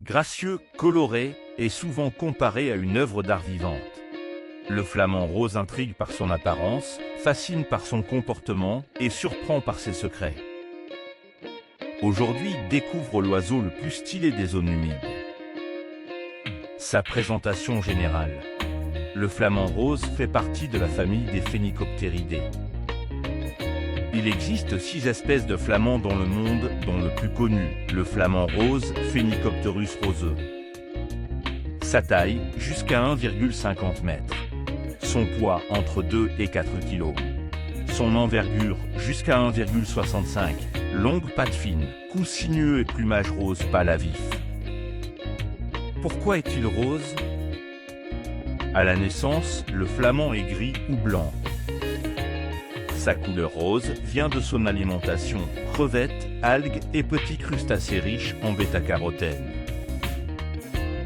Gracieux, coloré, et souvent comparé à une œuvre d'art vivante. Le flamant rose intrigue par son apparence, fascine par son comportement et surprend par ses secrets. Aujourd'hui, découvre l'oiseau le plus stylé des zones humides. Sa présentation générale. Le flamant rose fait partie de la famille des Phénicoptéridés. Il existe 6 espèces de flamands dans le monde, dont le plus connu, le flamand rose, Phénicopterus roseux. Sa taille, jusqu'à 1,50 m. Son poids, entre 2 et 4 kg. Son envergure, jusqu'à 1,65 m. Longue patte fine, cou sinueux et plumage rose pâle à vif. Pourquoi est-il rose? À la naissance, le flamand est gris ou blanc. Sa couleur rose vient de son alimentation, crevettes, algues et petits crustacés riches en bêta-carotène.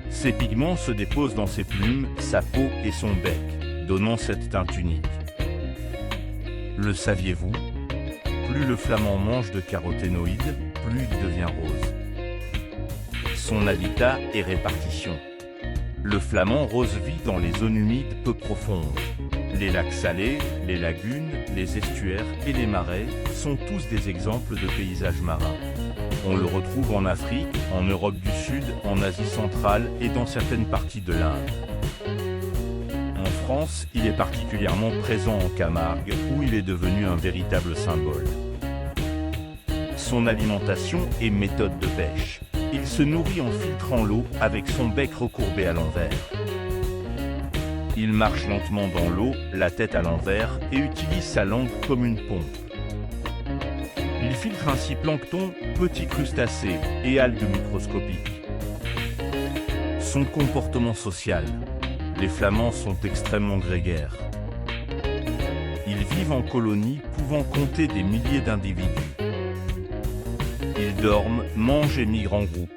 Ces pigments se déposent dans ses plumes, sa peau et son bec, donnant cette teinte unique. Le saviez-vous? Plus le flamand mange de caroténoïdes, plus il devient rose. Son habitat et répartition. Le flamand rose vit dans les zones humides peu profondes. Les lacs salés, les lagunes, les estuaires et les marais sont tous des exemples de paysages marins. On le retrouve en Afrique, en Europe du Sud, en Asie centrale et dans certaines parties de l'Inde. En France, il est particulièrement présent en Camargue, où il est devenu un véritable symbole. Son alimentation et méthode de pêche. Il se nourrit en filtrant l'eau avec son bec recourbé à l'envers. Il marche lentement dans l'eau, la tête à l'envers, et utilise sa langue comme une pompe. Il filtre ainsi plancton, petits crustacés et algues microscopiques. Son comportement social. Les flamands sont extrêmement grégaires. Ils vivent en colonies pouvant compter des milliers d'individus. Ils dorment, mangent et migrent en groupe.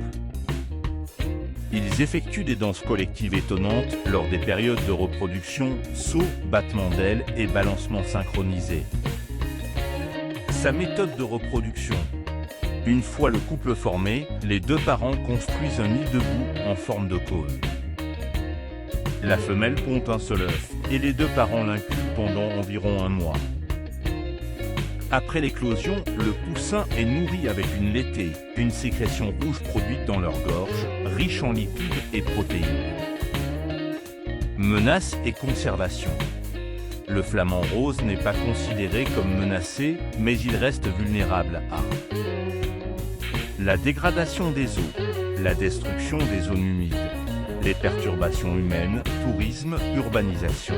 Ils effectuent des danses collectives étonnantes lors des périodes de reproduction, sauts, battements d'ailes et balancements synchronisés. Sa méthode de reproduction. Une fois le couple formé, les 2 parents construisent un nid debout en forme de cône. La femelle pond un seul œuf et les 2 parents l'incubent pendant environ 1 mois. Après l'éclosion, le poussin est nourri avec une laitée, une sécrétion rouge produite dans leur gorge, riche en lipides et protéines. Menace et conservation. Le flamand rose n'est pas considéré comme menacé, mais il reste vulnérable à la dégradation des eaux, la destruction des zones humides, les perturbations humaines, tourisme, urbanisation.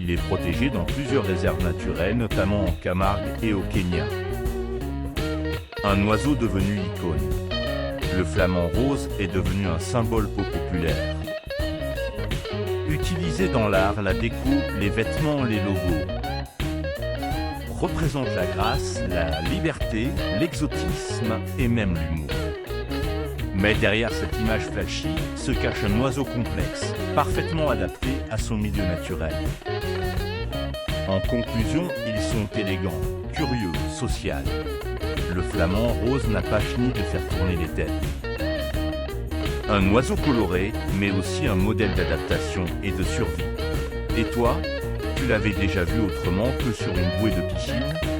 Il est protégé dans plusieurs réserves naturelles, notamment en Camargue et au Kenya. Un oiseau devenu icône. Le flamand rose est devenu un symbole populaire. Utilisé dans l'art, la déco, les vêtements, les logos. Représente la grâce, la liberté, l'exotisme et même l'humour. Mais derrière cette image flashy se cache un oiseau complexe, parfaitement adapté à son milieu naturel. En conclusion, ils sont élégants, curieux, sociaux. Le flamand rose n'a pas fini de faire tourner les têtes. Un oiseau coloré, mais aussi un modèle d'adaptation et de survie. Et toi, tu l'avais déjà vu autrement que sur une bouée de piscine ?